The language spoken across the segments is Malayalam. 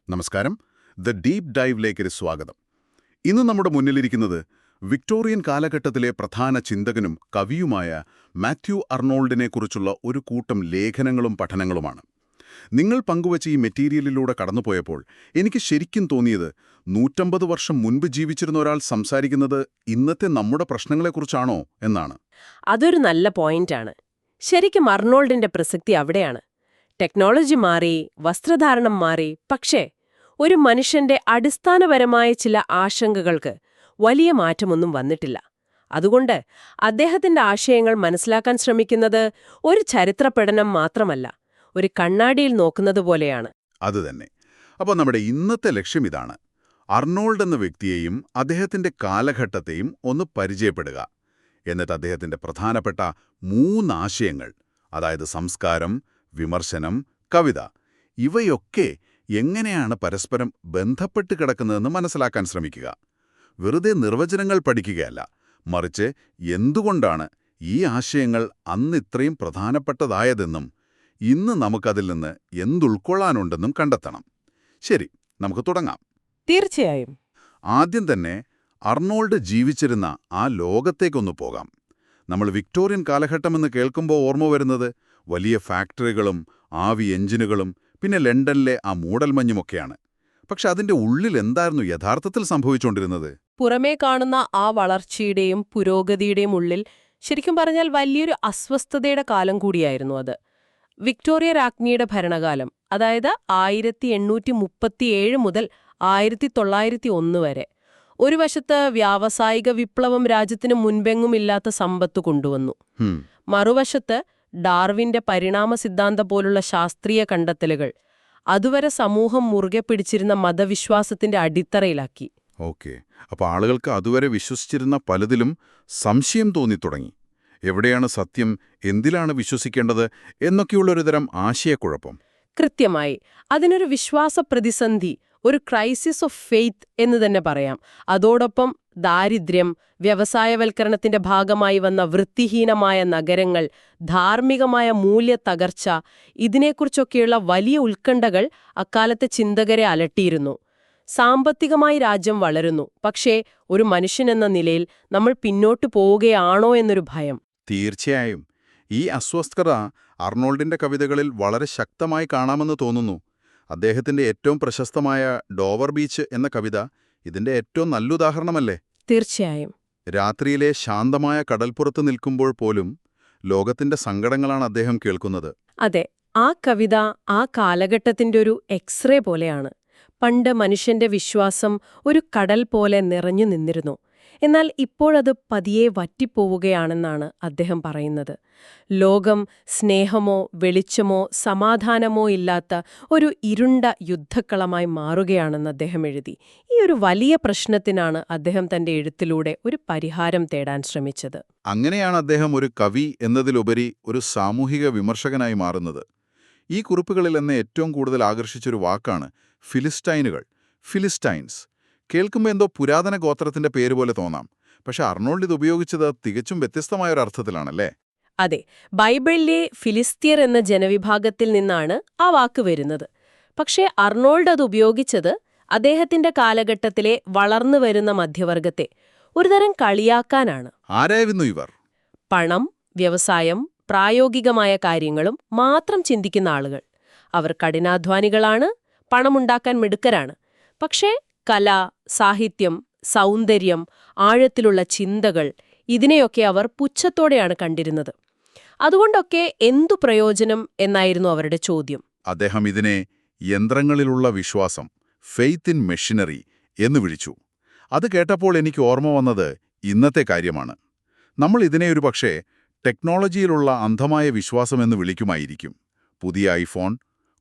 നമസ്കാരം. ദ ഡീപ് ഡൈവിലേക്ക് സ്വാഗതം. ഇന്ന് നമ്മുടെ മുന്നിലിരിക്കുന്നത് വിക്ടോറിയൻ കാലഘട്ടത്തിലെ പ്രധാന ചിന്തകനും കവിയുമായ മാത്യു അർണോൾഡിനെക്കുറിച്ചുള്ള ഒരു കൂട്ടം ലേഖനങ്ങളും പഠനങ്ങളുമാണ്. നിങ്ങൾ പങ്കുവച്ച ഈ മെറ്റീരിയലിലൂടെ കടന്നുപോയപ്പോൾ എനിക്ക് ശരിക്കും തോന്നിയത് 150 വർഷം മുൻപ് ജീവിച്ചിരുന്ന ഒരാൾ സംസാരിക്കുന്നത് ഇന്നത്തെ നമ്മുടെ പ്രശ്നങ്ങളെക്കുറിച്ചാണോ എന്നാണ്. അതൊരു നല്ല പോയിന്റാണ്. ശരിക്കും അർണോൾഡിന്റെ പ്രസക്തി അവിടെയാണ്. ടെക്നോളജി മാറി, വസ്ത്രധാരണം മാറി, പക്ഷേ ഒരു മനുഷ്യന്റെ അടിസ്ഥാനപരമായ ചില ആശങ്കകൾക്ക് വലിയ മാറ്റമൊന്നും വന്നിട്ടില്ല. അതുകൊണ്ട് അദ്ദേഹത്തിന്റെ ആശയങ്ങൾ മനസ്സിലാക്കാൻ ശ്രമിക്കുന്നത് ഒരു ചരിത്ര പഠനം മാത്രമല്ല, ഒരു കണ്ണാടിയിൽ നോക്കുന്നത് പോലെയാണ്. അതുതന്നെ. അപ്പോൾ നമ്മുടെ ഇന്നത്തെ ലക്ഷ്യം ഇതാണ്: അർണോൾഡ് എന്ന വ്യക്തിയെയും അദ്ദേഹത്തിന്റെ കാലഘട്ടത്തെയും ഒന്ന് പരിചയപ്പെടുക. എന്നിട്ട് അദ്ദേഹത്തിന്റെ പ്രധാനപ്പെട്ട 3 ആശയങ്ങൾ, അതായത് സംസ്കാരം, വിമർശനം, കവിത, ഇവയൊക്കെ എങ്ങനെയാണ് പരസ്പരം ബന്ധപ്പെട്ട് കിടക്കുന്നതെന്ന് മനസ്സിലാക്കാൻ ശ്രമിക്കുക. വെറുതെ നിർവചനങ്ങൾ പഠിക്കുകയല്ല, മറിച്ച് എന്തുകൊണ്ടാണ് ഈ ആശയങ്ങൾ അന്ന് ഇത്രയും പ്രധാനപ്പെട്ടതായതെന്നും ഇന്ന് നമുക്കതിൽ നിന്ന് എന്തുൾക്കൊള്ളാനുണ്ടെന്നും കണ്ടെത്തണം. ശരി, നമുക്ക് തുടങ്ങാം. തീർച്ചയായും. ആദ്യം തന്നെ അർണോൾഡ് ജീവിച്ചിരുന്ന ആ ലോകത്തേക്കൊന്ന് പോകാം. നമ്മൾ വിക്ടോറിയൻ കാലഘട്ടമെന്ന് കേൾക്കുമ്പോൾ ഓർമ്മ വരുന്നത് വലിയ ഫാക്ടറികളും ആവി എഞ്ചിനുകളും പിന്നെ ലണ്ടനിലെ ആ മൂടൽമഞ്ഞുമൊക്കെയാണ്. പക്ഷെ അതിന്റെ ഉള്ളിൽ എന്തായിരുന്നു യഥാർത്ഥത്തിൽ സംഭവിച്ചുകൊണ്ടിരുന്നത്? പുറമേ കാണുന്ന ആ വളർച്ചയുടെയും പുരോഗതിയുടെയും ഉള്ളിൽ ശരിക്കും പറഞ്ഞാൽ വലിയൊരു അസ്വസ്ഥതയുടെ കാലം കൂടിയായിരുന്നു അത്. വിക്ടോറിയ രാജ്ഞിയുടെ ഭരണകാലം, അതായത് 1837 മുതൽ 1901 വരെ. ഒരു വശത്ത് വ്യാവസായിക വിപ്ലവം രാജ്യത്തിന് മുൻപെങ്ങുമില്ലാത്ത സമ്പത്ത് കൊണ്ടുവന്നു. മറുവശത്ത് ഡാർവിന്റെ പരിണാമ സിദ്ധാന്തം പോലുള്ള ശാസ്ത്രീയ കണ്ടെത്തലുകൾ അതുവരെ സമൂഹം മുറുകെ പിടിച്ചിരുന്ന മതവിശ്വാസത്തിന്റെ അടിത്തറയിലാക്കി. ഓക്കെ, അപ്പോൾ ആളുകൾക്ക് അതുവരെ വിശ്വസിച്ചിരുന്ന പലതിലും സംശയം തോന്നിത്തുടങ്ങി. എവിടെയാണ് സത്യം, എന്തിലാണ് വിശ്വസിക്കേണ്ടത് എന്നൊക്കെയുള്ളൊരു തരം ആശയക്കുഴപ്പം. കൃത്യമായി. അതിനൊരു വിശ്വാസ പ്രതിസന്ധി, ഒരു ക്രൈസിസ് ഓഫ് ഫെയ്ത്ത് എന്ന് തന്നെ പറയാം. അതോടൊപ്പം ദാരിദ്ര്യം, വ്യവസായവൽക്കരണത്തിന്റെ ഭാഗമായി വന്ന വൃത്തിഹീനമായ നഗരങ്ങൾ, ധാർമ്മികമായ മൂല്യത്തകർച്ച, ഇതിനെക്കുറിച്ചൊക്കെയുള്ള വലിയ ഉത്കണ്ഠകൾ അക്കാലത്തെ ചിന്തകരെ അലട്ടിയിരുന്നു. സാമ്പത്തികമായി രാജ്യം വളരുന്നു, പക്ഷേ ഒരു മനുഷ്യനെന്ന നിലയിൽ നമ്മൾ പിന്നോട്ടു പോവുകയാണോ എന്നൊരു ഭയം. തീർച്ചയായും. ഈ അസ്വസ്ഥത അർണോൾഡിന്റെ കവിതകളിൽ വളരെ ശക്തമായി കാണാമെന്ന് തോന്നുന്നു. അദ്ദേഹത്തിന്റെ ഏറ്റവും പ്രശസ്തമായ ഡോവർ ബീച്ച് എന്ന കവിത ഇതിന്റെ ഏറ്റവും നല്ലുദാഹരണമല്ലേ? തീർച്ചയായും. രാത്രിയിലെ ശാന്തമായ കടൽപ്പുറത്ത് നിൽക്കുമ്പോൾ പോലും ലോകത്തിന്റെ സങ്കടങ്ങളാണ് അദ്ദേഹം കേൾക്കുന്നത്. അതെ, ആ കവിത ആ കാലഘട്ടത്തിന്റെ ഒരു എക്സ്റേ പോലെയാണ്. പണ്ട് മനുഷ്യന്റെ വിശ്വാസം ഒരു കടൽ പോലെ നിറഞ്ഞു നിന്നിരുന്നു. എന്നാൽ ഇപ്പോഴത് പതിയെ വറ്റിപ്പോവുകയാണെന്നാണ് അദ്ദേഹം പറയുന്നത്. ലോകം സ്നേഹമോ വെളിച്ചമോ സമാധാനമോ ഇല്ലാത്ത ഒരു ഇരുണ്ട യുദ്ധക്കളമായി മാറുകയാണെന്ന് അദ്ദേഹം എഴുതി. ഈ ഒരു വലിയ പ്രശ്നത്തിനാണ് അദ്ദേഹം തന്റെ എഴുത്തിലൂടെ ഒരു പരിഹാരം തേടാൻ ശ്രമിച്ചത്. അങ്ങനെയാണ് അദ്ദേഹം ഒരു കവി എന്നതിലുപരി ഒരു സാമൂഹിക വിമർശകനായി മാറുന്നത്. ഈ കുറിപ്പുകളിൽ എന്നെ ഏറ്റവും കൂടുതൽ ആകർഷിച്ചൊരു വാക്കാണ് ഫിലിസ്റ്റൈനുകൾ, ഫിലിസ്റ്റൈൻസ്. കേൾക്കുമ്പോൾ എന്തോ പുരാതന ഗോത്രത്തിന്റെ പേര് പോലെ തോന്നാം. പക്ഷെ അർണോൾഡ് ഇത് ഉപയോഗിച്ചത് തികച്ചും വ്യത്യസ്തമായൊരു അർത്ഥത്തിലാണല്ലേ? അതെ, ബൈബിളിലെ ഫിലിസ്തീർ എന്ന ജനവിഭാഗത്തിൽ നിന്നാണ് ആ വാക്ക് വരുന്നത്. പക്ഷേ അർണോൾഡ് അത് ഉപയോഗിച്ചത് അദ്ദേഹത്തിന്റെ കാലഘട്ടത്തിലെ വളർന്നു വരുന്ന മധ്യവർഗത്തെ ഒരുതരം കളിയാക്കാനാണ്. ആരായിരുന്നു ഇവർ? പണം, വ്യവസായം, പ്രായോഗികമായ കാര്യങ്ങളും മാത്രം ചിന്തിക്കുന്ന ആളുകൾ. അവർ കഠിനാധ്വാനികളാണ്, പണമുണ്ടാക്കാൻ മിടുക്കരാണ്. പക്ഷേ കല, സാഹിത്യം, സൗന്ദര്യം, ആഴത്തിലുള്ള ചിന്തകൾ, ഇതിനെയൊക്കെ അവർ പുച്ഛത്തോടെയാണ് കണ്ടിരുന്നത്. അതുകൊണ്ടൊക്കെ എന്തു പ്രയോജനം എന്നായിരുന്നു അവരുടെ ചോദ്യം. അദ്ദേഹം ഇതിനെ യന്ത്രങ്ങളിലുള്ള വിശ്വാസം, ഫെയ്ത്ത് ഇൻ മെഷീനറി എന്ന് വിളിച്ചു. അത് കേട്ടപ്പോൾ എനിക്ക് ഓർമ്മ വന്നത് ഇന്നത്തെ കാര്യമാണ്. നമ്മൾ ഇതിനെ ഒരു പക്ഷേ ടെക്നോളജിയിലുള്ള അന്ധമായ വിശ്വാസമെന്ന് വിളിക്കുമായിരിക്കും. പുതിയ ഐഫോൺ,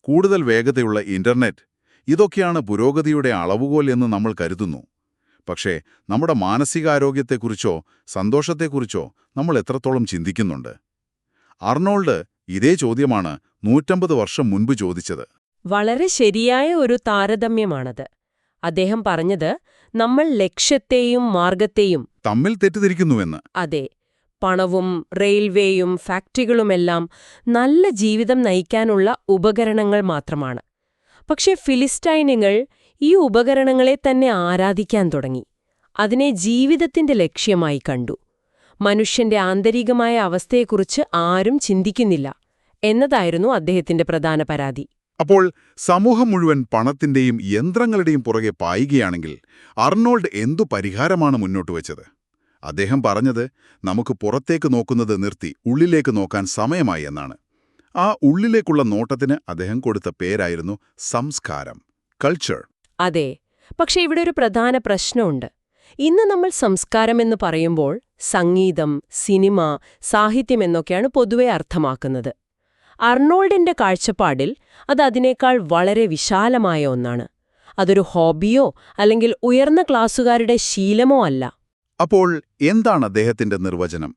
കൂടുതൽ വേഗതയുള്ള ഇന്റർനെറ്റ്, ഇതൊക്കെയാണ് പുരോഗതിയുടെ അളവുകോൽ എന്ന് നമ്മൾ കരുതുന്നു. പക്ഷേ നമ്മുടെ മാനസികാരോഗ്യത്തെക്കുറിച്ചോ സന്തോഷത്തെക്കുറിച്ചോ നമ്മൾ എത്രത്തോളം ചിന്തിക്കുന്നുണ്ട്? അർണോൾഡ് ഇതേ ചോദ്യമാണ് 150 വർഷം മുൻപ് ചോദിച്ചത്. വളരെ ശരിയായ ഒരു താരതമ്യമാണത്. അദ്ദേഹം പറഞ്ഞത് നമ്മൾ ലക്ഷ്യത്തെയും മാർഗത്തെയും തമ്മിൽ തെറ്റിദ്ധരിക്കുന്നുവെന്ന്. അതെ, പണവും റെയിൽവേയും ഫാക്ടറികളുമെല്ലാം നല്ല ജീവിതം നയിക്കാനുള്ള ഉപകരണങ്ങൾ മാത്രമാണ്. പക്ഷേ ഫിലിസ്റ്റൈനുകൾ ഈ ഉപകരണങ്ങളെ തന്നെ ആരാധിക്കാൻ തുടങ്ങി. അതിനെ ജീവിതത്തിന്റെ ലക്ഷ്യമായി കണ്ടു. മനുഷ്യന്റെ ആന്തരികമായ അവസ്ഥയെക്കുറിച്ച് ആരും ചിന്തിക്കുന്നില്ല എന്നതായിരുന്നു അദ്ദേഹത്തിന്റെ പ്രധാന പരാതി. അപ്പോൾ സമൂഹം മുഴുവൻ പണത്തിന്റെയും യന്ത്രങ്ങളുടെയും പുറകെ പായുകയാണെങ്കിൽ അർണോൾഡ് എന്തു പരിഹാരമാണ് മുന്നോട്ട് വച്ചത്? അദ്ദേഹം പറഞ്ഞത് നമുക്ക് പുറത്തേക്ക് നോക്കുന്നത് നിർത്തി ഉള്ളിലേക്ക് നോക്കാൻ സമയമായി എന്നാണ്. ആ ഉള്ളിലേക്കുള്ള നോട്ടത്തിന് അദ്ദേഹം കൊടുത്ത പേരായിരുന്നു സംസ്കാരം, കൾച്ചർ. അതെ, പക്ഷെ ഇവിടെ ഒരു പ്രധാന പ്രശ്നമുണ്ട്. ഇന്ന് നമ്മൾ സംസ്കാരമെന്ന് പറയുമ്പോൾ സംഗീതം, സിനിമ, സാഹിത്യം എന്നൊക്കെയാണ് പൊതുവെ അർത്ഥമാക്കുന്നത്. അർണോൾഡിന്റെ കാഴ്ചപ്പാടിൽ അത് അതിനേക്കാൾ വളരെ വിശാലമായ ഒന്നാണ്. അതൊരു ഹോബിയോ അല്ലെങ്കിൽ ഉയർന്ന ക്ലാസ്സുകാരുടെ ശീലമോ അല്ല. അപ്പോൾ എന്താണ് അദ്ദേഹത്തിന്റെ നിർവചനം?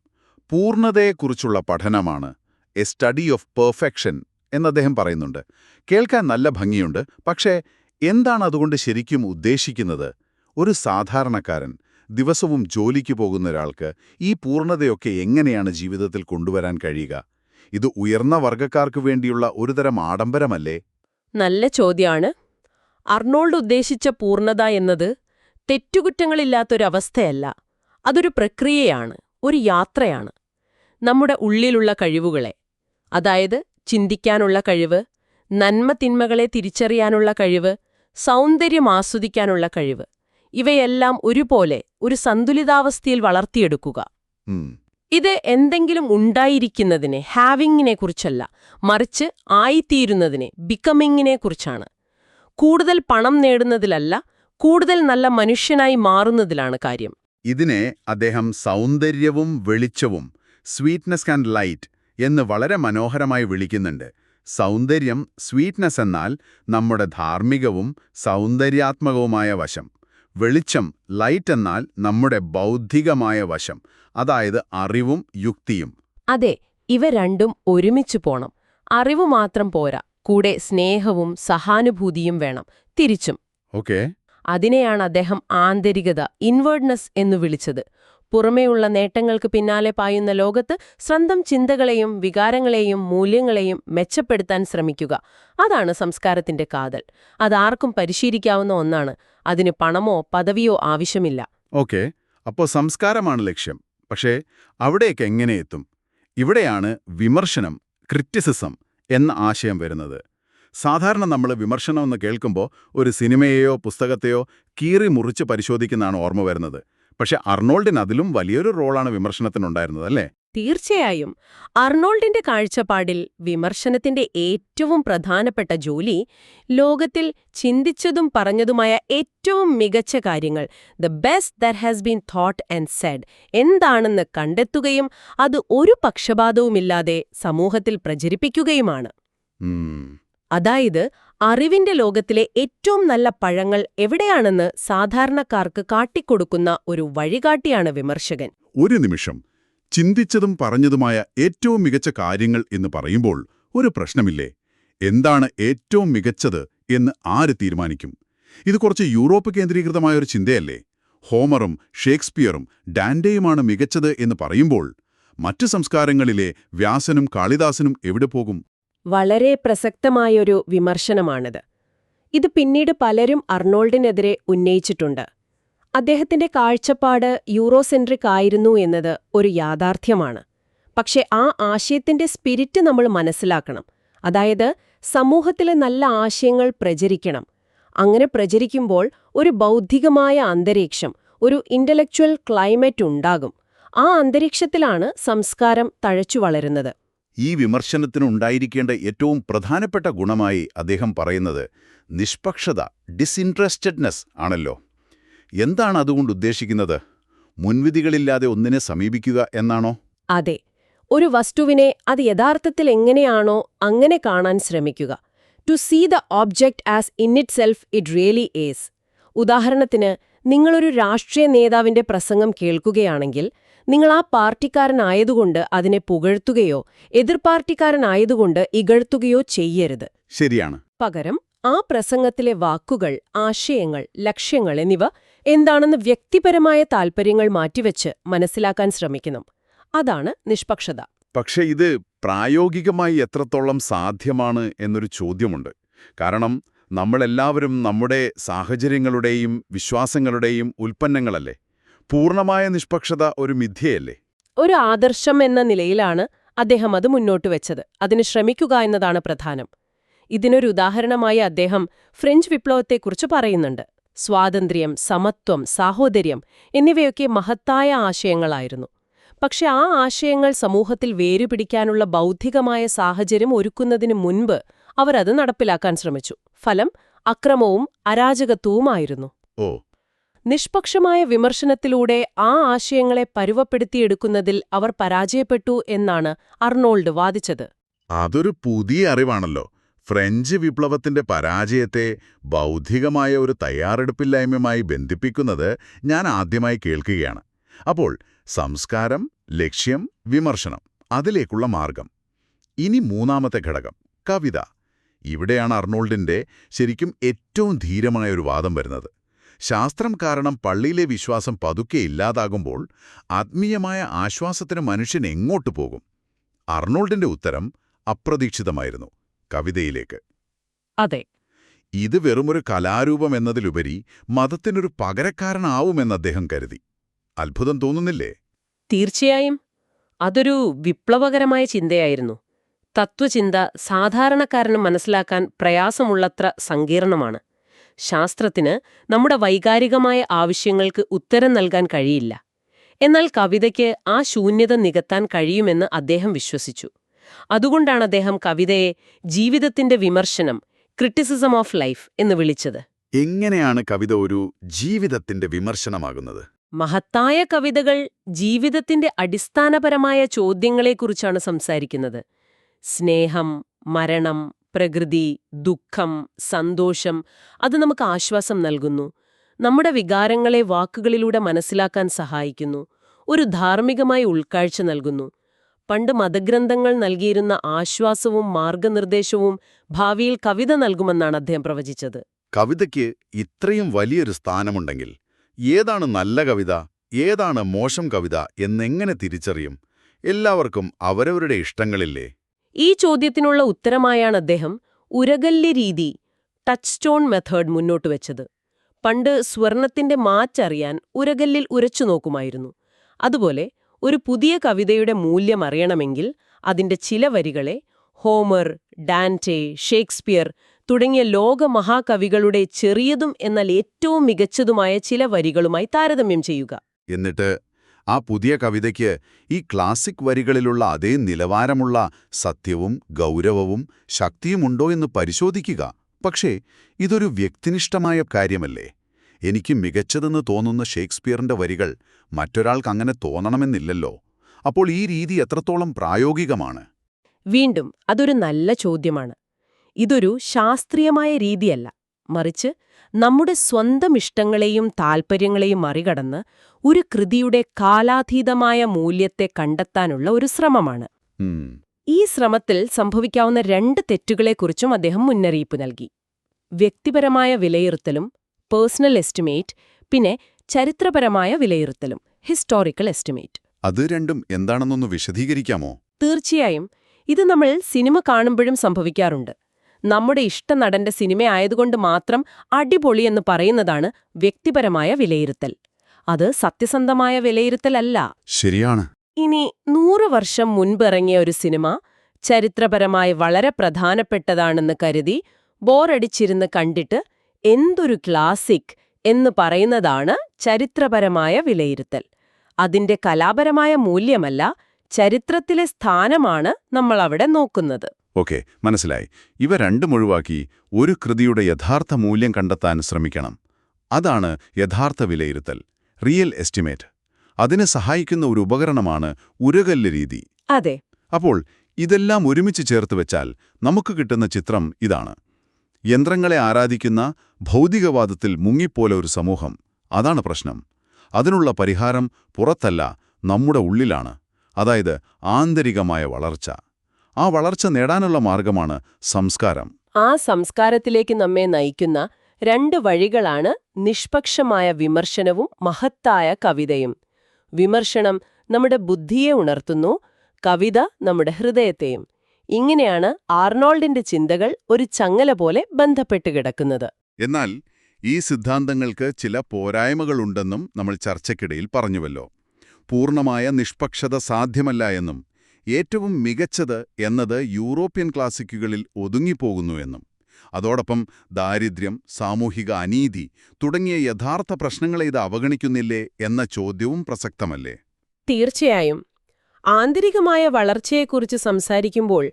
പൂർണ്ണതയെക്കുറിച്ചുള്ള പഠനമാണ്, എ സ്റ്റഡി ഓഫ് പെർഫെക്ഷൻ എന്ന് അദ്ദേഹം പറയുന്നുണ്ട്. കേൾക്കാൻ നല്ല ഭംഗിയുണ്ട്, പക്ഷേ എന്താണ് അതുകൊണ്ട് ശരിക്കും ഉദ്ദേശിക്കുന്നത്? ഒരു സാധാരണക്കാരൻ, ദിവസവും ജോലിക്ക് പോകുന്ന ഒരാൾക്ക് ഈ പൂർണ്ണതയൊക്കെ എങ്ങനെയാണ് ജീവിതത്തിൽ കൊണ്ടുവരാൻ കഴിയുക? ഇത് ഉയർന്ന വർഗ്ഗക്കാർക്ക് വേണ്ടിയുള്ള ഒരുതരം ആഡംബരമല്ലേ? നല്ല ചോദ്യമാണ്. അർണോൾഡ് ഉദ്ദേശിച്ച പൂർണ്ണത എന്നത് തെറ്റുകുറ്റങ്ങളില്ലാത്തൊരവസ്ഥയല്ല. അതൊരു പ്രക്രിയയാണ്, ഒരു യാത്രയാണ്. നമ്മുടെ ഉള്ളിലുള്ള കഴിവുകളെ, അതായത് ചിന്തിക്കാനുള്ള കഴിവ്, നന്മ-തിന്മകളെ തിരിച്ചറിയാനുള്ള കഴിവ്, സൗന്ദര്യം ആസ്വദിക്കാനുള്ള കഴിവ്, ഇവയെല്ലാം ഒരുപോലെ ഒരു സന്തുലിതാവസ്ഥയിൽ വളർത്തിയെടുക്കുക. ഇത് എന്തെങ്കിലും ഉണ്ടായിരിക്കുന്നതിനെ, ഹാവിങ്ങിനെക്കുറിച്ചല്ല, മറിച്ച് ആയിത്തീരുന്നതിനെ, ബിക്കമിങ്ങിനെക്കുറിച്ചാണ്. കൂടുതൽ പണം നേടുന്നതിലല്ല, കൂടുതൽ നല്ല മനുഷ്യനായി മാറുന്നതിലാണ് കാര്യം. ഇതിനെ അദ്ദേഹം സൗന്ദര്യവും വെളിച്ചവും, സ്വീറ്റ്നസ് ആൻഡ് ലൈറ്റ് എന്ന് വളരെ മനോഹരമായി വിളിക്കുന്നുണ്ട്. സൗന്ദര്യം, സ്വീറ്റ്നസ് എന്നാൽ നമ്മുടെ ധാർമ്മികവും സൗന്ദര്യാത്മകവുമായ വശം. വെളിച്ചം, ലൈറ്റ് എന്നാൽ നമ്മുടെ ബൗദ്ധികമായ വശം, അതായത് അറിവും യുക്തിയും. അതെ, ഇവ രണ്ടും ഒരുമിച്ചു പോണം. അറിവ് മാത്രം പോരാ, കൂടെ സ്നേഹവും സഹാനുഭൂതിയും വേണം, തിരിച്ചും. ഓക്കേ. അതിനെയാണ് അദ്ദേഹം ആന്തരികത, ഇൻവേർഡ്നെസ് എന്നു വിളിച്ചത്. പുറമേയുള്ള നേട്ടങ്ങൾക്ക് പിന്നാലെ പായുന്ന ലോകത്ത് സ്വന്തം ചിന്തകളെയും വികാരങ്ങളെയും മൂല്യങ്ങളെയും മെച്ചപ്പെടുത്താൻ ശ്രമിക്കുക. അതാണ് സംസ്കാരത്തിന്റെ കാതൽ. അതാർക്കും പരിശീലിക്കാവുന്ന ഒന്നാണ്. അതിന് പണമോ പദവിയോ ആവശ്യമില്ല. ഓക്കേ, അപ്പോൾ സംസ്കാരമാണ് ലക്ഷ്യം. പക്ഷേ അവിടേക്ക് എങ്ങനെ എത്തും? ഇവിടെയാണ് വിമർശനം, ക്രിറ്റിസിസം എന്ന ആശയം വരുന്നത്. സാധാരണ നമ്മൾ വിമർശനമെന്ന് കേൾക്കുമ്പോൾ ഒരു സിനിമയെയോ പുസ്തകത്തെയോ കീറി മുറിച്ച് പരിശോധിക്കുന്നതാണ് ഓർമ്മ വരുന്നത്. പക്ഷെ അർണോൾഡിന് അതിലും വലിയൊരു റോളാണ് വിമർശനത്തിനുണ്ടായിരുന്നത്, അല്ലേ? തീർച്ചയായും. അർണോൾഡിന്റെ കാഴ്ചപ്പാടിൽ വിമർശനത്തിന്റെ ഏറ്റവും പ്രധാനപ്പെട്ട ജോലി ലോകത്തിൽ ചിന്തിച്ചതും പറഞ്ഞതുമായ ഏറ്റവും മികച്ച കാര്യങ്ങൾ, the best that has been thought and said, എന്താണെന്ന് കണ്ടെത്തുകയും അത് ഒരു പക്ഷപാതവുമില്ലാതെ സമൂഹത്തിൽ പ്രചരിപ്പിക്കുകയുമാണ്. അതായത് അറിവിന്റെ ലോകത്തിലെ ഏറ്റവും നല്ല പഴങ്ങൾ എവിടെയാണെന്ന് സാധാരണക്കാർക്ക് കാട്ടിക്കൊടുക്കുന്ന ഒരു വഴികാട്ടിയാണ് വിമർശകൻ. ഒരു നിമിഷം, ചിന്തിച്ചതും പറഞ്ഞതുമായ ഏറ്റവും മികച്ച കാര്യങ്ങൾ എന്ന് പറയുമ്പോൾ ഒരു പ്രശ്നമില്ലേ? എന്താണ് ഏറ്റവും മികച്ചത് എന്ന് ആര് തീരുമാനിക്കും? ഇത് കുറച്ച് യൂറോപ്പ് കേന്ദ്രീകൃതമായൊരു ചിന്തയല്ലേ? ഹോമറും ഷേക്സ്പിയറും ഡാന്റെയുമാണ് മികച്ചത് എന്ന് പറയുമ്പോൾ മറ്റു സംസ്കാരങ്ങളിലെ വ്യാസനും കാളിദാസനും എവിടെ പോകും? വളരെ പ്രസക്തമായൊരു വിമർശനമാണിത്. ഇത് പിന്നീട് പലരും അർണോൾഡിനെതിരെ ഉന്നയിച്ചിട്ടുണ്ട്. അദ്ദേഹത്തിന്റെ കാഴ്ചപ്പാട് യൂറോസെൻട്രിക് ആയിരുന്നു എന്നത് ഒരു യാഥാർത്ഥ്യമാണ്. പക്ഷെ ആ ആശയത്തിന്റെ സ്പിരിറ്റ് നമ്മൾ മനസ്സിലാക്കണം. അതായത് സമൂഹത്തിലെ നല്ല ആശയങ്ങൾ പ്രചരിക്കണം. അങ്ങനെ പ്രചരിക്കുമ്പോൾ ഒരു ബൗദ്ധികമായ അന്തരീക്ഷം, ഒരു ഇന്റലക്ച്വൽ ക്ലൈമറ്റ് ഉണ്ടാകും. ആ അന്തരീക്ഷത്തിലാണ് സംസ്കാരം തഴച്ചു വളരുന്നത്. ഈ വിമർശനത്തിനുണ്ടായിരിക്കേണ്ട ഏറ്റവും പ്രധാനപ്പെട്ട ഗുണമായി അദ്ദേഹം പറയുന്നത് നിഷ്പക്ഷത, ഡിസ്ഇൻട്രസ്റ്റഡ്നെസ് ആണല്ലോ. എന്താണ് അതുകൊണ്ട് ഉദ്ദേശിക്കുന്നത്? മുൻവിധികളില്ലാതെ ഒന്നിനെ സമീപിക്കുക എന്നാണോ? അതെ, ഒരു വസ്തുവിനെ അത് യഥാർത്ഥത്തിൽ എങ്ങനെയാണോ അങ്ങനെ കാണാൻ ശ്രമിക്കുക. To see the object as in itself it really is. ഉദാഹരണത്തിന്, നിങ്ങളൊരു രാഷ്ട്രീയ നേതാവിന്റെ പ്രസംഗം കേൾക്കുകയാണെങ്കിൽ നിങ്ങൾ ആ പാർട്ടിക്കാരനായതുകൊണ്ട് അതിനെ പുകഴ്ത്തുകയോ എതിർ പാർട്ടിക്കാരനായതുകൊണ്ട് ഇകഴ്ത്തുകയോ ചെയ്യരുത്. ശരിയാണ്. പകരം ആ പ്രസംഗത്തിലെ വാക്കുകൾ, ആശയങ്ങൾ, ലക്ഷ്യങ്ങൾ എന്നിവ എന്താണെന്ന് വ്യക്തിപരമായ താൽപ്പര്യങ്ങൾ മാറ്റിവെച്ച് മനസ്സിലാക്കാൻ ശ്രമിക്കണം. അതാണ് നിഷ്പക്ഷത. പക്ഷേ ഇത് പ്രായോഗികമായി എത്രത്തോളം സാധ്യമാണ് എന്നൊരു ചോദ്യമുണ്ട്. കാരണം നമ്മളെല്ലാവരും നമ്മുടെ സാഹചര്യങ്ങളുടെയും വിശ്വാസങ്ങളുടെയും ഉൽപ്പന്നങ്ങളല്ലേ? പൂർണ്ണമായ നിഷ്പക്ഷത ഒരു മിഥ്യയല്ലേ? ഒരു ആദർശം എന്ന നിലയിലാണ് അദ്ദേഹം അത് മുന്നോട്ട് വെച്ചത്. അതിന് ശ്രമിക്കുക എന്നതാണ് പ്രധാനം. ഇതിനൊരു ഉദാഹരണമായി അദ്ദേഹം ഫ്രഞ്ച് വിപ്ലവത്തെക്കുറിച്ച് പറയുന്നുണ്ട്. സ്വാതന്ത്ര്യം, സമത്വം, സാഹോദര്യം എന്നിവയൊക്കെ മഹത്തായ ആശയങ്ങളായിരുന്നു. പക്ഷെ ആ ആശയങ്ങൾ സമൂഹത്തിൽ വേരുപിടിക്കാനുള്ള ബൗദ്ധികമായ സാഹചര്യം ഒരുക്കുന്നതിന് മുൻപ് അവരത് നടപ്പിലാക്കാൻ ശ്രമിച്ചു. ഫലം അക്രമവും അരാജകത്വവുമായിരുന്നു. ഓ, നിഷ്പക്ഷമായ വിമർശനത്തിലൂടെ ആ ആശയങ്ങളെ പരുവപ്പെടുത്തിയെടുക്കുന്നതിൽ അവർ പരാജയപ്പെട്ടു എന്നാണ് അർണോൾഡ് വാദിച്ചത്. അതൊരു പുതിയ അറിവാണല്ലോ. ഫ്രഞ്ച് വിപ്ലവത്തിന്റെ പരാജയത്തെ ബൗദ്ധികമായ ഒരു തയ്യാറെടുപ്പില്ലായ്മയുമായി ബന്ധിപ്പിക്കുന്നത് ഞാൻ ആദ്യമായി കേൾക്കുകയാണ്. അപ്പോൾ സംസ്കാരം, ലക്ഷ്യം, വിമർശനം, അതിലേക്കുള്ള മാർഗം. ഇനി മൂന്നാമത്തെ ഘടകം, കവിത. ഇവിടെയാണ് അർണോൾഡിന്റെ ശരിക്കും ഏറ്റവും ധീരമായ ഒരു വാദം വരുന്നത്. ശാസ്ത്രം കാരണം പള്ളിയിലെ വിശ്വാസം പതുക്കെ ഇല്ലാതാകുമ്പോൾ ആത്മീയമായ ആശ്വാസത്തിന് മനുഷ്യൻ എങ്ങോട്ട് പോകും? അർണോൾഡിന്റെ ഉത്തരം അപ്രതീക്ഷിതമായിരുന്നു: കവിതയിലേക്ക്. അതെ, ഇത് വെറുമൊരു കലാരൂപം എന്നതിലുപരി മതത്തിനൊരു പകരക്കാരനാവുമെന്ന് അദ്ദേഹം കരുതി. അത്ഭുതം തോന്നുന്നില്ലേ? തീർച്ചയായും. അതൊരു വിപ്ലവകരമായ ചിന്തയായിരുന്നു. തത്വചിന്ത സാധാരണക്കാരന് മനസ്സിലാക്കാൻ പ്രയാസമുള്ളത്ര സങ്കീർണമാണ്. ശാസ്ത്രത്തിന് നമ്മുടെ വൈകാരികമായ ആവശ്യങ്ങൾക്ക് ഉത്തരം നൽകാൻ കഴിയില്ല. എന്നാൽ കവിതയ്ക്ക് ആ ശൂന്യത നികത്താൻ കഴിയുമെന്ന് അദ്ദേഹം വിശ്വസിച്ചു. അതുകൊണ്ടാണ് അദ്ദേഹം കവിതയെ ജീവിതത്തിന്റെ വിമർശനം, ക്രിറ്റിസിസം ഓഫ് ലൈഫ് എന്ന് വിളിച്ചത്. എങ്ങനെയാണ് കവിത ഒരു ജീവിതത്തിന്റെ വിമർശനമാകുന്നത്? മഹത്തായ കവിതകൾ ജീവിതത്തിന്റെ അടിസ്ഥാനപരമായ ചോദ്യങ്ങളെക്കുറിച്ചാണ് സംസാരിക്കുന്നത്. സ്നേഹം, മരണം, പ്രകൃതി, ദുഃഖം, സന്തോഷം, അത് നമുക്ക് ആശ്വാസം നൽകുന്നു. നമ്മുടെ വികാരങ്ങളെ വാക്കുകളിലൂടെ മനസ്സിലാക്കാൻ സഹായിക്കുന്നു. ഒരു ധാർമ്മികമായ ഉൾക്കാഴ്ച നൽകുന്നു. പണ്ട് മതഗ്രന്ഥങ്ങൾ നൽകിയിരുന്ന ആശ്വാസവും മാർഗനിർദ്ദേശവും ഭാവിയിൽ കവിത നൽകുമെന്നാണ് അദ്ദേഹം പ്രവചിച്ചത്. കവിതയ്ക്ക് ഇത്രയും വലിയൊരു സ്ഥാനമുണ്ടെങ്കിൽ ഏതാണ് നല്ല കവിത, ഏതാണ് മോശം കവിത എന്നെങ്ങനെ തിരിച്ചറിയും? എല്ലാവർക്കും അവരവരുടെ ഇഷ്ടങ്ങളില്ലേ? ഈ ചോദ്യത്തിനുള്ള ഉത്തരമായാണ് അദ്ദേഹം ഉരകല്ല് രീതി, ടച്ച് സ്റ്റോൺ മെത്തേഡ് മുന്നോട്ട് വെച്ചത്. പണ്ട് സ്വർണത്തിന്റെ മാച്ചറിയാൻ ഉരകല്ലിൽ ഉരച്ചു നോക്കുമായിരുന്നു. അതുപോലെ ഒരു പുതിയ കവിതയുടെ മൂല്യം അറിയണമെങ്കിൽ അതിന്റെ ചില വരികളെ ഹോമർ, ഡാന്റേ, ഷേക്സ്പിയർ തുടങ്ങിയ ലോകമഹാകവികളുടെ ചെറിയതും എന്നാൽ ഏറ്റവും മികച്ചതുമായ ചില വരികളുമായി താരതമ്യം ചെയ്യുക. എന്നിട്ട് ആ പുതിയ കവിതയ്ക്ക് ഈ ക്ലാസിക് വരികളിലുള്ള അതേ നിലവാരമുള്ള സത്യവും ഗൗരവവും ശക്തിയുമുണ്ടോ എന്ന് പരിശോധിക്കുക. പക്ഷേ ഇതൊരു വ്യക്തിനിഷ്ഠമായ കാര്യമല്ലേ? എനിക്ക് മികച്ചതെന്ന് തോന്നുന്ന ഷേക്സ്പിയറിന്റെ വരികൾ മറ്റൊരാൾക്ക് അങ്ങനെ തോന്നണമെന്നില്ലല്ലോ. അപ്പോൾ ഈ രീതി എത്രത്തോളം പ്രായോഗികമാണ്? വീണ്ടും അതൊരു നല്ല ചോദ്യമാണ്. ഇതൊരു ശാസ്ത്രീയമായ രീതിയല്ല, മറിച്ച് നമ്മുടെ സ്വന്തം ഇഷ്ടങ്ങളെയും താൽപ്പര്യങ്ങളെയും മറികടന്ന് ഒരു കൃതിയുടെ കാലാതീതമായ മൂല്യത്തെ കണ്ടെത്താനുള്ള ഒരു ശ്രമമാണ്. ഈ ശ്രമത്തിൽ സംഭവിക്കാവുന്ന 2 തെറ്റുകളെക്കുറിച്ചും അദ്ദേഹം മുന്നറിയിപ്പ് നൽകി. വ്യക്തിപരമായ വിലയിരുത്തലും, പേഴ്സണൽ എസ്റ്റിമേറ്റ്, പിന്നെ ചരിത്രപരമായ വിലയിരുത്തലും, ഹിസ്റ്റോറിക്കൽ എസ്റ്റിമേറ്റ്. അത് രണ്ടും എന്താണെന്നൊന്ന് വിശദീകരിക്കാമോ? തീർച്ചയായും. ഇത് നമ്മൾ സിനിമ കാണുമ്പോഴും സംഭവിക്കാറുണ്ട്. നമ്മുടെ ഇഷ്ടനടന്റെ സിനിമയായതുകൊണ്ട് മാത്രം അടിപൊളിയെന്ന് പറയുന്നതാണ് വ്യക്തിപരമായ വിലയിരുത്തൽ. അത് സത്യസന്ധമായ വിലയിരുത്തലല്ല. ശരിയാണ്. ഇനി 100 വർഷം മുൻപിറങ്ങിയ ഒരു സിനിമ ചരിത്രപരമായി വളരെ പ്രധാനപ്പെട്ടതാണെന്ന് കരുതി ബോറടിച്ചിരുന്ന് കണ്ടിട്ട് എന്തൊരു ക്ലാസിക് എന്ന് പറയുന്നതാണ് ചരിത്രപരമായ വിലയിരുത്തൽ. അതിന്റെ കലാപരമായ മൂല്യമല്ല, ചരിത്രത്തിലെ സ്ഥാനമാണ് നമ്മൾ അവിടെ നോക്കുന്നത്. ഓക്കെ, മനസ്സിലായി. ഇവ രണ്ടും ഒഴിവാക്കി ഒരു കൃതിയുടെ യഥാർത്ഥ മൂല്യം കണ്ടെത്താൻ ശ്രമിക്കണം. അതാണ് യഥാർത്ഥ വിലയിരുത്തൽ, റിയൽ എസ്റ്റിമേറ്റ്. അതിന് സഹായിക്കുന്ന ഒരു ഉപകരണമാണ് ഉരകല്ല് രീതി. അതെ. അപ്പോൾ ഇതെല്ലാം ഒരുമിച്ച് ചേർത്ത് വെച്ചാൽ നമുക്ക് കിട്ടുന്ന ചിത്രം ഇതാണ്. യന്ത്രങ്ങളെ ആരാധിക്കുന്ന ഭൗതികവാദത്തിൽ മുങ്ങിപ്പോലെ ഒരു സമൂഹം. അതാണ് പ്രശ്നം. അതിനുള്ള പരിഹാരം പുറത്തല്ല, നമ്മുടെ ഉള്ളിലാണ്. അതായത് ആന്തരികമായ വളർച്ച. ആ വളർച്ച നേടാനുള്ള മാർഗമാണ് സംസ്കാരം. ആ സംസ്കാരത്തിലേക്ക് നമ്മെ നയിക്കുന്ന 2 വഴികളാണ് നിഷ്പക്ഷമായ വിമർശനവും മഹത്തായ കവിതയും. വിമർശനം നമ്മുടെ ബുദ്ധിയെ ഉണർത്തുന്നു, കവിത നമ്മുടെ ഹൃദയത്തെയും. ഇങ്ങനെയാണ് ആർണോൾഡിന്റെ ചിന്തകൾ ഒരു ചങ്ങല പോലെ ബന്ധപ്പെട്ട് കിടക്കുന്നത്. എന്നാൽ ഈ സിദ്ധാന്തങ്ങൾക്ക് ചില പോരായ്മകളുണ്ടെന്നും നമ്മൾ ചർച്ചയ്ക്കിടയിൽ പറഞ്ഞുവല്ലോ. പൂർണ്ണമായ നിഷ്പക്ഷത സാധ്യമല്ല എന്നും ഏറ്റവും മികച്ചത് എന്നത് യൂറോപ്യൻ ക്ലാസിക്കുകളിൽ ഒതുങ്ങിപ്പോകുന്നു എന്നും അതോടൊപ്പം ദാരിദ്ര്യം, സാമൂഹിക അനീതി തുടങ്ങിയ യഥാർത്ഥ പ്രശ്നങ്ങളെ ഇത് അവഗണിക്കുന്നില്ലേ എന്ന ചോദ്യവും പ്രസക്തമല്ലേ? തീർച്ചയായും. ആന്തരികമായ വളർച്ചയെക്കുറിച്ച് സംസാരിക്കുമ്പോൾ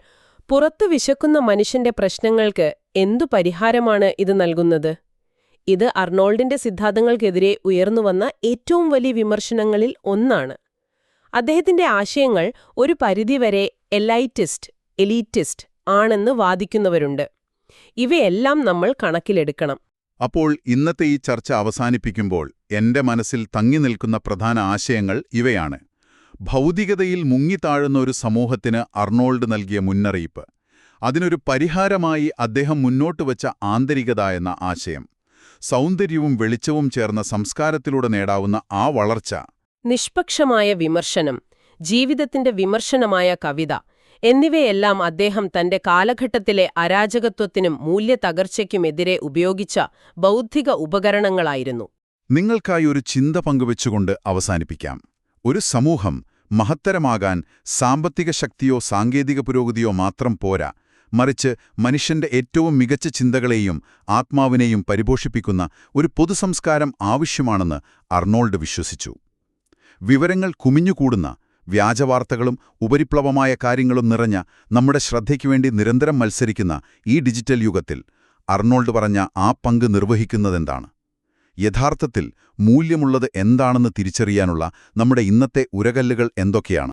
പുറത്തു വിശക്കുന്ന മനുഷ്യന്റെ പ്രശ്നങ്ങൾക്ക് എന്തു പരിഹാരമാണ് ഇത് നൽകുന്നത്? ഇത് അർണോൾഡിന്റെ സിദ്ധാന്തങ്ങൾക്കെതിരെ ഉയർന്നുവന്ന ഏറ്റവും വലിയ വിമർശനങ്ങളിൽ ഒന്നാണ്. അദ്ദേഹത്തിന്റെ ആശയങ്ങൾ ഒരു പരിധിവരെ എലീറ്റിസ്റ്റ് ആണെന്ന് വാദിക്കുന്നവരുണ്ട്. ഇവയെല്ലാം നമ്മൾ കണക്കിലെടുക്കണം. അപ്പോൾ ഇന്നത്തെ ഈ ചർച്ച അവസാനിപ്പിക്കുമ്പോൾ എന്റെ മനസ്സിൽ തങ്ങി നിൽക്കുന്ന പ്രധാന ആശയങ്ങൾ ഇവയാണ്. ഭൗതികതയിൽ മുങ്ങിത്താഴുന്ന ഒരു സമൂഹത്തിന് അർണോൾഡ് നൽകിയ മുന്നറിയിപ്പ്, അതിനൊരു പരിഹാരമായി അദ്ദേഹം മുന്നോട്ടുവച്ച ആന്തരികത എന്ന ആശയം, സൗന്ദര്യവും വെളിച്ചവും ചേർന്ന സംസ്കാരത്തിലൂടെ നേടാവുന്ന ആ വളർച്ച, നിഷ്പക്ഷമായ വിമർശനം, ജീവിതത്തിന്റെ വിമർശനമായ കവിത എന്നിവയെല്ലാം അദ്ദേഹം തന്റെ കാലഘട്ടത്തിലെ അരാജകത്വത്തിനും മൂല്യതകർച്ചയ്ക്കുമെതിരെ ഉപയോഗിച്ച ബൗദ്ധിക ഉപകരണങ്ങളായിരുന്നു. നിങ്ങൾക്കായി ഒരു ചിന്ത പങ്കുവെച്ചുകൊണ്ട് അവസാനിപ്പിക്കാം. ഒരു സമൂഹം മഹത്തരമാകാൻ സാമ്പത്തിക ശക്തിയോ സാങ്കേതിക പുരോഗതിയോ മാത്രം പോരാ, മറിച്ച് മനുഷ്യന്റെ ഏറ്റവും മികച്ച ചിന്തകളെയും ആത്മാവിനെയും പരിപോഷിപ്പിക്കുന്ന ഒരു പൊതുസംസ്കാരം ആവശ്യമാണെന്ന് അർണോൾഡ് വിശ്വസിച്ചു. വിവരങ്ങൾ കുമിഞ്ഞുകൂടുന്ന, വ്യാജവാർത്തകളും ഉപരിപ്ലവമായ കാര്യങ്ങളും നിറഞ്ഞ നമ്മുടെ ശ്രദ്ധയ്ക്കുവേണ്ടി നിരന്തരം മത്സരിക്കുന്ന ഈ ഡിജിറ്റൽ യുഗത്തിൽ അർണോൾഡ് പറഞ്ഞ ആ പങ്ക് നിർവഹിക്കുന്നതെന്താണ്? യഥാർത്ഥത്തിൽ മൂല്യമുള്ളത് എന്താണെന്ന് തിരിച്ചറിയാനുള്ള നമ്മുടെ ഇന്നത്തെ ഉരകല്ലുകൾ എന്തൊക്കെയാണ്?